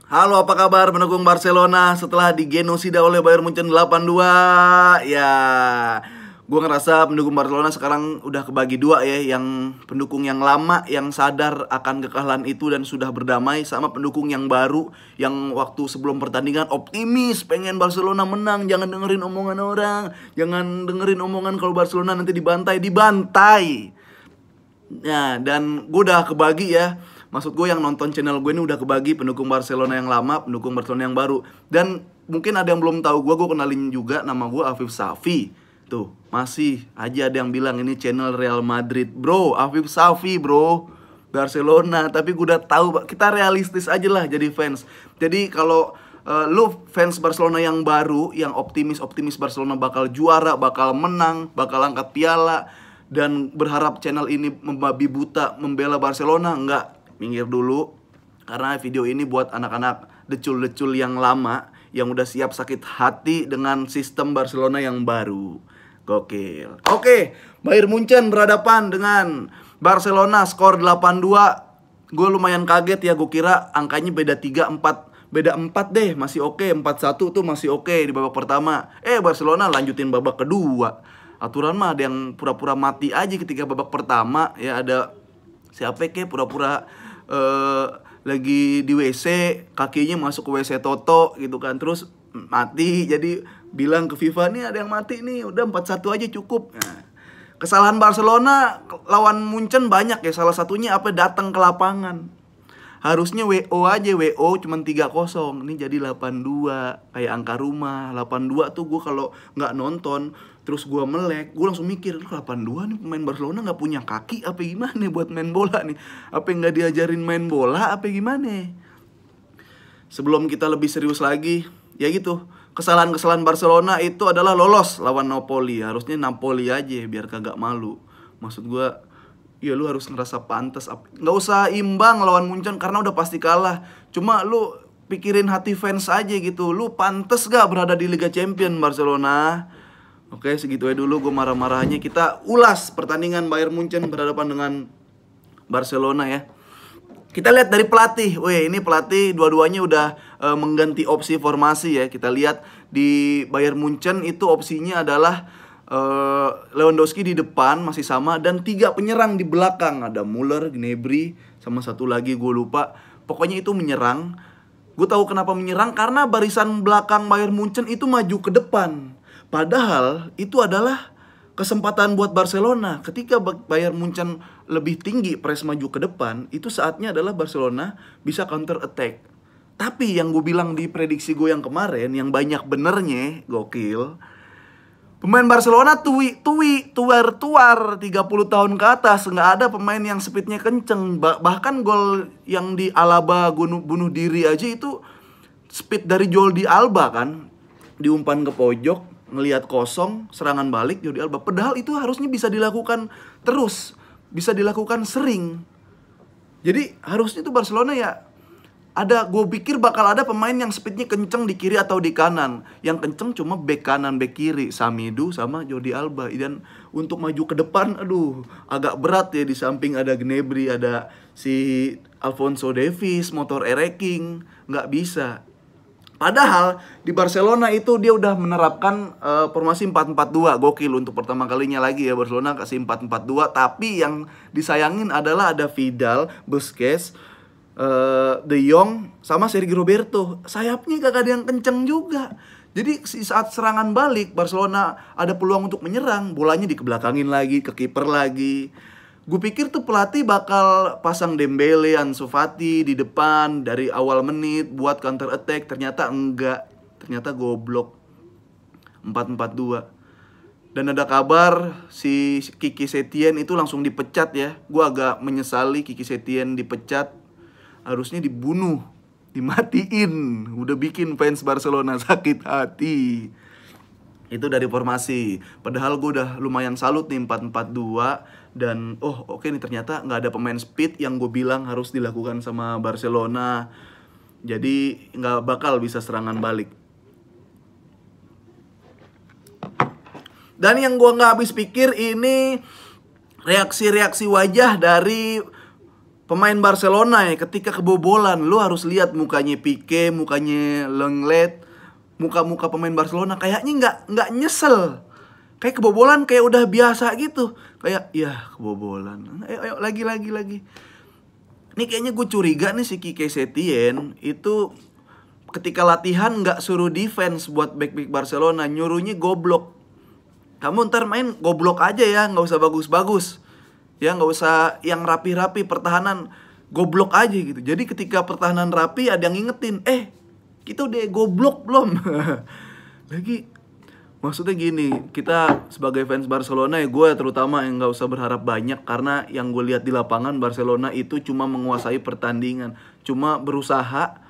Halo, apa kabar pendukung Barcelona setelah digenosida oleh Bayern Munchen 8-2? Ya, gue ngerasa pendukung Barcelona sekarang udah kebagi dua ya. Yang pendukung yang lama yang sadar akan kekalahan itu dan sudah berdamai, sama pendukung yang baru yang waktu sebelum pertandingan optimis pengen Barcelona menang. Jangan dengerin omongan orang, jangan dengerin omongan kalau Barcelona nanti dibantai. Ya, dan gue udah kebagi ya. Maksud gue yang nonton channel gue ini udah kebagi pendukung Barcelona yang lama, pendukung Barcelona yang baru. Dan mungkin ada yang belum tahu gue kenalin juga, nama gue Afif Safi. Tuh, masih aja ada yang bilang ini channel Real Madrid. Bro, Afif Safi bro, Barcelona. Tapi gue udah tahu, kita realistis aja lah jadi fans. Jadi kalau lu fans Barcelona yang baru, yang optimis Barcelona bakal juara, bakal menang, bakal angkat piala, dan berharap channel ini membabi buta membela Barcelona, enggak, minggir dulu. Karena video ini buat anak-anak decul-decul yang lama, yang udah siap sakit hati dengan sistem Barcelona yang baru. Gokil. Oke, Bayern Munchen berhadapan dengan Barcelona, skor 8-2. Gue lumayan kaget ya, gue kira angkanya beda 3-4. Beda 4 deh, masih oke. 4-1 tuh masih oke di babak pertama. Barcelona lanjutin babak kedua. Aturan mah ada yang pura-pura mati aja ketika babak pertama. Ya ada siapa ke pura-pura lagi di WC, kakinya masuk ke WC Toto gitu kan, terus mati. Jadi bilang ke FIFA, nih ada yang mati nih, udah 4-1 aja cukup. Nah, kesalahan Barcelona lawan Munchen banyak ya. Salah satunya apa, datang ke lapangan. Harusnya WO aja, WO cuman 3-0. Ini jadi 8-2. Kayak angka rumah. 8-2 tuh gue kalau nggak nonton terus gue melek, gue langsung mikir, 8-2 nih pemain Barcelona nggak punya kaki apa gimana buat main bola nih? Apa nggak diajarin main bola apa gimana? Sebelum kita lebih serius lagi, ya gitu, kesalahan-kesalahan Barcelona itu adalah lolos lawan Napoli. Harusnya Napoli aja biar kagak malu. Maksud gue, ya lu harus ngerasa pantas. Nggak usah imbang lawan Munchen karena udah pasti kalah. Cuma lu pikirin hati fans aja gitu. Lu pantas gak berada di Liga Champions Barcelona? Oke, segitu aja dulu gue marah-marahnya. Kita ulas pertandingan Bayern Munchen berhadapan dengan Barcelona ya. Kita lihat dari pelatih. Wih, ini pelatih dua-duanya udah mengganti opsi formasi ya. Kita lihat di Bayern Munchen itu opsinya adalah Lewandowski di depan masih sama, dan 3 penyerang di belakang. Ada Müller, Gnabry, sama satu lagi gue lupa. Pokoknya itu menyerang. Gue tahu kenapa menyerang, karena barisan belakang Bayern Munchen itu maju ke depan. Padahal itu adalah kesempatan buat Barcelona. Ketika Bayern Munchen lebih tinggi press maju ke depan, itu saatnya adalah Barcelona bisa counter attack. Tapi yang gue bilang di prediksi gue yang kemarin, yang banyak benernya, gokil, pemain Barcelona tuar 30 tahun ke atas. Nggak ada pemain yang speednya kenceng. Bahkan gol yang di Alaba bunuh diri aja itu speed dari Jordi Alba kan. Diumpan ke pojok, ngelihat kosong, serangan balik Jordi Alba. Padahal itu harusnya bisa dilakukan terus, bisa dilakukan sering. Jadi harusnya tuh Barcelona ya ada, gue pikir bakal ada pemain yang speednya kenceng di kiri atau di kanan. Yang kenceng cuma bek kanan, bek kiri, Samidu sama Jordi Alba. Dan untuk maju ke depan, aduh, agak berat ya. Di samping ada Gnabry, ada si Alphonso Davies, motor Ereking, nggak bisa. Padahal di Barcelona itu dia udah menerapkan formasi 4-4-2. Gokil, untuk pertama kalinya lagi ya Barcelona kasih 4-4-2. Tapi yang disayangin adalah ada Vidal, Busquets, De Jong, sama Sergio Roberto. Sayapnya kagak ada yang kenceng juga. Jadi saat serangan balik Barcelona ada peluang untuk menyerang, bolanya dikebelakangin lagi, ke kiper lagi. Gue pikir tuh pelatih bakal pasang Dembele, Ansu Fati di depan dari awal menit buat counter attack. Ternyata enggak. Ternyata goblok. 4-4-2. Dan ada kabar si Kiki Setien itu langsung dipecat ya. Gue agak menyesali Kiki Setien dipecat. Harusnya dibunuh, dimatiin. Udah bikin fans Barcelona sakit hati. Itu dari formasi. Padahal gue udah lumayan salut nih 4-4-2. Dan oke nih, ternyata nggak ada pemain speed yang gue bilang harus dilakukan sama Barcelona. Jadi nggak bakal bisa serangan balik. Dan yang gue nggak habis pikir ini reaksi-reaksi wajah dari pemain Barcelona ya ketika kebobolan, lu harus lihat mukanya Pique, mukanya Lenglet, muka-muka pemain Barcelona kayaknya nggak nyesel. Kayak kebobolan kayak udah biasa gitu. Kayak ya kebobolan. Ayo lagi. Ini kayaknya gue curiga nih si Quique Setien itu ketika latihan nggak suruh defense buat back Barcelona, nyuruhnya goblok. Kamu ntar main goblok aja ya, nggak usah bagus-bagus. Ya nggak usah yang rapi-rapi, pertahanan goblok aja gitu. Jadi ketika pertahanan rapi ada yang ngingetin, kita udah goblok belum? Lagi maksudnya gini, kita sebagai fans Barcelona ya, gue terutama yang nggak usah berharap banyak. Karena yang gue lihat di lapangan Barcelona itu cuma menguasai pertandingan, cuma berusaha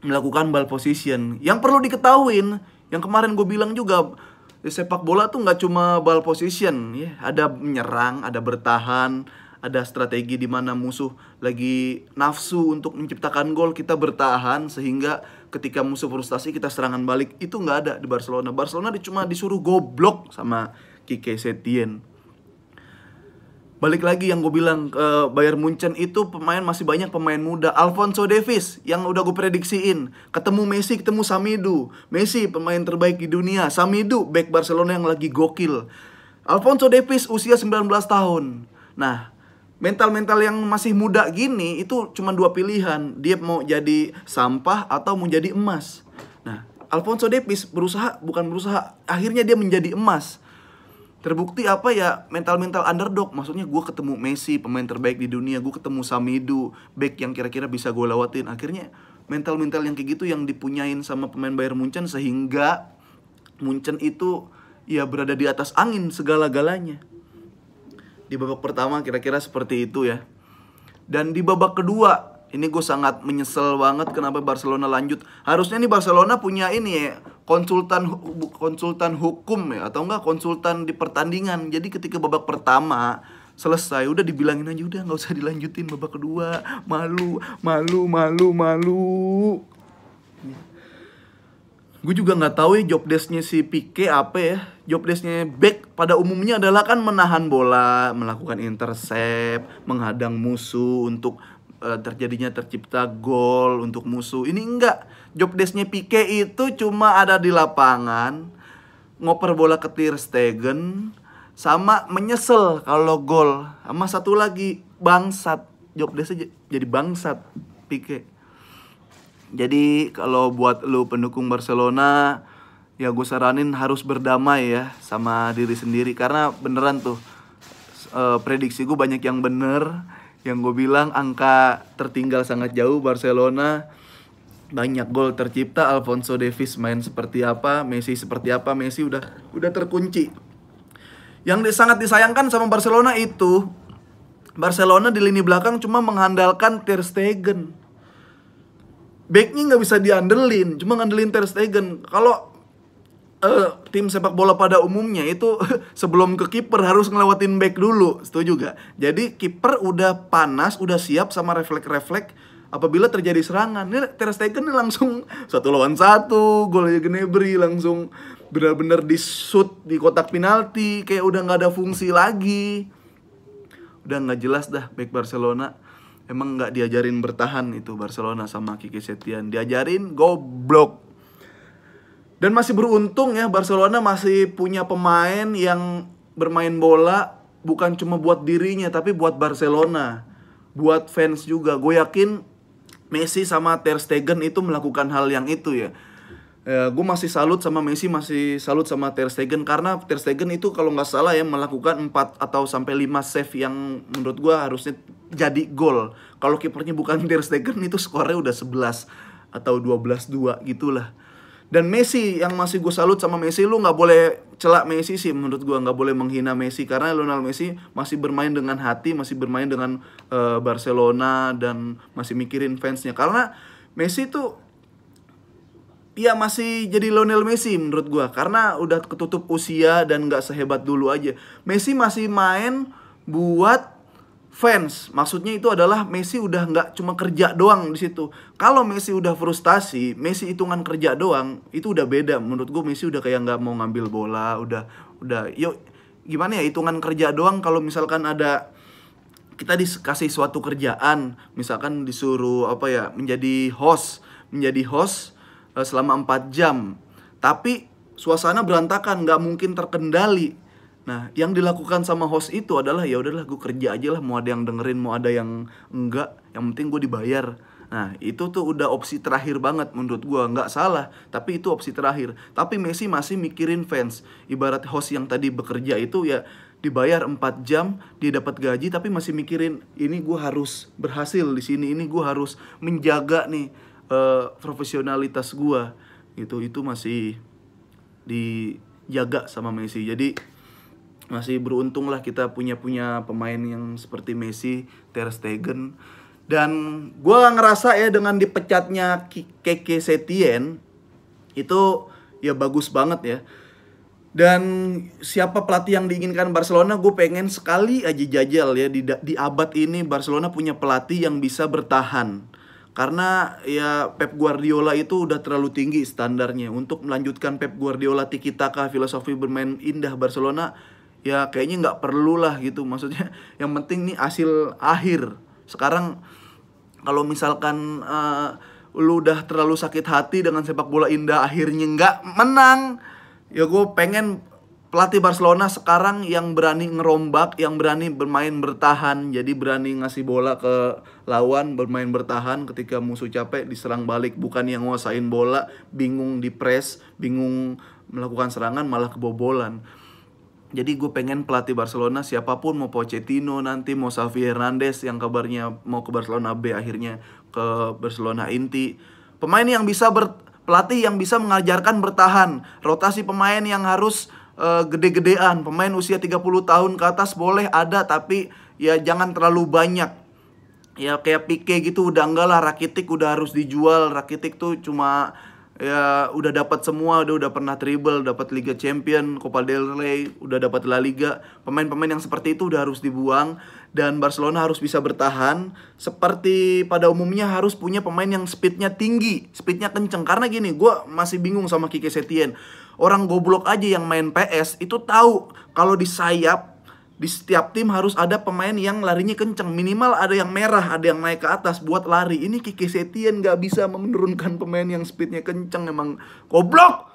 melakukan ball position. Yang perlu diketahuin, yang kemarin gue bilang juga, sepak bola tuh nggak cuma ball position ya, ada menyerang, ada bertahan, ada strategi di mana musuh lagi nafsu untuk menciptakan gol, kita bertahan sehingga ketika musuh frustasi kita serangan balik. Itu nggak ada di Barcelona. Barcelona cuma disuruh goblok sama Quique Setien. Balik lagi yang gue bilang, Bayern Munchen itu masih banyak pemain muda. Alphonso Davies yang udah gue prediksiin, ketemu Messi, ketemu Samidu. Messi pemain terbaik di dunia, Samidu back Barcelona yang lagi gokil. Alphonso Davies usia 19 tahun. Nah, mental-mental yang masih muda gini itu cuma dua pilihan. Dia mau jadi sampah atau mau jadi emas. Nah, Alphonso Davies bukan berusaha, akhirnya dia menjadi emas. Terbukti apa ya, mental-mental underdog. Maksudnya gue ketemu Messi, pemain terbaik di dunia, gue ketemu Samidu, back yang kira-kira bisa gue lewatin. Akhirnya mental-mental yang kayak gitu yang dipunyain sama pemain Bayern Munchen, sehingga Munchen itu ya berada di atas angin segala-galanya. Di babak pertama kira-kira seperti itu ya. Dan di babak kedua, ini gue sangat menyesal banget kenapa Barcelona lanjut. Harusnya nih Barcelona punya ini ya, konsultan hukum ya, atau enggak konsultan di pertandingan. Jadi ketika babak pertama selesai, udah dibilangin aja, udah nggak usah dilanjutin babak kedua. Malu. Gue juga nggak tahu ya job desk-nya si Pique apa ya. Job desk-nya back pada umumnya adalah kan menahan bola, melakukan intercept, menghadang musuh untuk tercipta gol untuk musuh. Ini enggak. Job desk-nya Pique itu cuma ada di lapangan, ngoper bola ke Ter Stegen, sama menyesal kalau gol. Sama satu lagi, bangsat. Job desk-nya jadi bangsat Pique. Jadi kalau buat lu pendukung Barcelona, ya gue saranin harus berdamai ya sama diri sendiri. Karena beneran tuh, prediksi gue banyak yang bener. Yang gue bilang angka tertinggal sangat jauh Barcelona, banyak gol tercipta. Alphonso Davies main seperti apa, Messi seperti apa. Messi udah terkunci. Yang sangat disayangkan sama Barcelona itu, Barcelona di lini belakang cuma mengandalkan Ter Stegen. Backnya nggak bisa diandelin, cuma ngandelin Ter Stegen. Kalau tim sepak bola pada umumnya itu sebelum ke kiper harus ngelewatin back dulu, setuju gak? Jadi kiper udah panas, udah siap sama refleks apabila terjadi serangan. Ini Ter Stegen ini langsung 1 lawan 1, golnya Gnabry langsung benar-benar di shoot di kotak penalti, kayak udah nggak ada fungsi lagi. Udah nggak jelas dah back Barcelona. Emang nggak diajarin bertahan itu Barcelona sama Quique Setien, diajarin goblok. Dan masih beruntung ya, Barcelona masih punya pemain yang bermain bola bukan cuma buat dirinya, tapi buat Barcelona, buat fans juga. Gue yakin Messi sama Ter Stegen itu melakukan hal yang itu ya. Gue masih salut sama Messi, masih salut sama Ter Stegen. Karena Ter Stegen itu kalau nggak salah ya melakukan 4 atau sampai 5 save yang menurut gue harusnya jadi gol. Kalau kipernya bukan Ter Stegen itu skornya udah 11 atau 12-2 gitulah. Dan Messi yang masih gue salut sama Messi, lu nggak boleh celak Messi sih menurut gue, nggak boleh menghina Messi karena Lionel Messi masih bermain dengan hati, masih bermain dengan Barcelona dan masih mikirin fansnya. Karena Messi tuh ya masih jadi Lionel Messi menurut gue karena udah ketutup usia dan nggak sehebat dulu aja. Messi masih main buat fans, maksudnya itu adalah Messi udah nggak cuma kerja doang di situ. Kalau Messi udah frustasi, Messi hitungan kerja doang, itu udah beda. Menurut gue Messi udah kayak nggak mau ngambil bola, udah, yuk gimana ya, hitungan kerja doang. Kalau misalkan ada kita dikasih suatu kerjaan, misalkan disuruh menjadi host selama 4 jam, tapi suasana berantakan, nggak mungkin terkendali. Nah, yang dilakukan sama host itu adalah ya udahlah, gue kerja aja lah, mau ada yang dengerin, mau ada yang enggak, yang penting gue dibayar. Nah, itu tuh udah opsi terakhir banget menurut gue. Nggak salah, tapi itu opsi terakhir. Tapi Messi masih mikirin fans. Ibarat host yang tadi bekerja itu ya dibayar 4 jam, dia dapat gaji, tapi masih mikirin, ini gue harus berhasil di sini, ini gue harus menjaga nih profesionalitas gue. Itu masih dijaga sama Messi. Jadi masih beruntung lah kita punya pemain yang seperti Messi, Ter Stegen. Dan gue ngerasa ya dengan dipecatnya Kike Setien itu ya bagus banget ya. Dan siapa pelatih yang diinginkan Barcelona, gue pengen sekali aja jajal ya di abad ini Barcelona punya pelatih yang bisa bertahan. Karena ya Pep Guardiola itu udah terlalu tinggi standarnya. Untuk melanjutkan Pep Guardiola tiki taka, filosofi bermain indah Barcelona, ya kayaknya nggak perlu lah gitu. Maksudnya yang penting nih hasil akhir. Sekarang kalau misalkan lu udah terlalu sakit hati dengan sepak bola indah akhirnya nggak menang, ya gue pengen pelatih Barcelona sekarang yang berani ngerombak, yang berani bermain bertahan. Jadi berani ngasih bola ke lawan, bermain bertahan ketika musuh capek, diserang balik. Bukan yang nguasain bola, bingung di press, bingung melakukan serangan, malah kebobolan. Jadi gue pengen pelatih Barcelona siapapun, mau Pochettino nanti, mau Xavi Hernandez yang kabarnya mau ke Barcelona B, akhirnya ke Barcelona inti. Pemain yang bisa pelatih yang bisa mengajarkan bertahan. Rotasi pemain yang harus gede-gedean. Pemain usia 30 tahun ke atas boleh ada, tapi ya jangan terlalu banyak. Ya kayak Pique gitu udah enggak lah, Rakitic udah harus dijual. Rakitic tuh cuma ya udah dapat semua, udah pernah treble, dapat Liga Champion, Copa del Rey, udah dapat La Liga. Pemain-pemain yang seperti itu udah harus dibuang. Dan Barcelona harus bisa bertahan. Seperti pada umumnya harus punya pemain yang speednya tinggi, speednya kenceng. Karena gini, gue masih bingung sama Kike Setien. Orang goblok aja yang main PS itu tahu kalau di sayap di setiap tim harus ada pemain yang larinya kenceng. Minimal ada yang merah, ada yang naik ke atas buat lari. Ini Kike Setien gak bisa menurunkan pemain yang speednya kenceng. Emang goblok.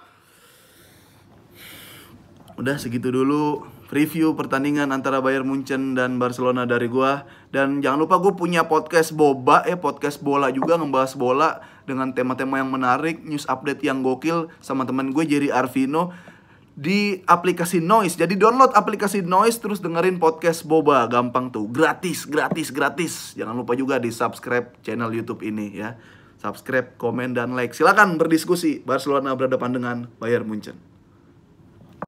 Udah segitu dulu review pertandingan antara Bayern Munchen dan Barcelona dari gua. Dan jangan lupa gue punya podcast boba podcast bola juga, ngebahas bola dengan tema-tema yang menarik, news update yang gokil sama teman gue Jerry Arvino di aplikasi Noise. Jadi download aplikasi Noise terus dengerin podcast boba, gampang tuh, gratis. Jangan lupa juga di subscribe channel YouTube ini ya. Subscribe, komen dan like. Silakan berdiskusi. Barcelona berhadapan dengan Bayern Munchen.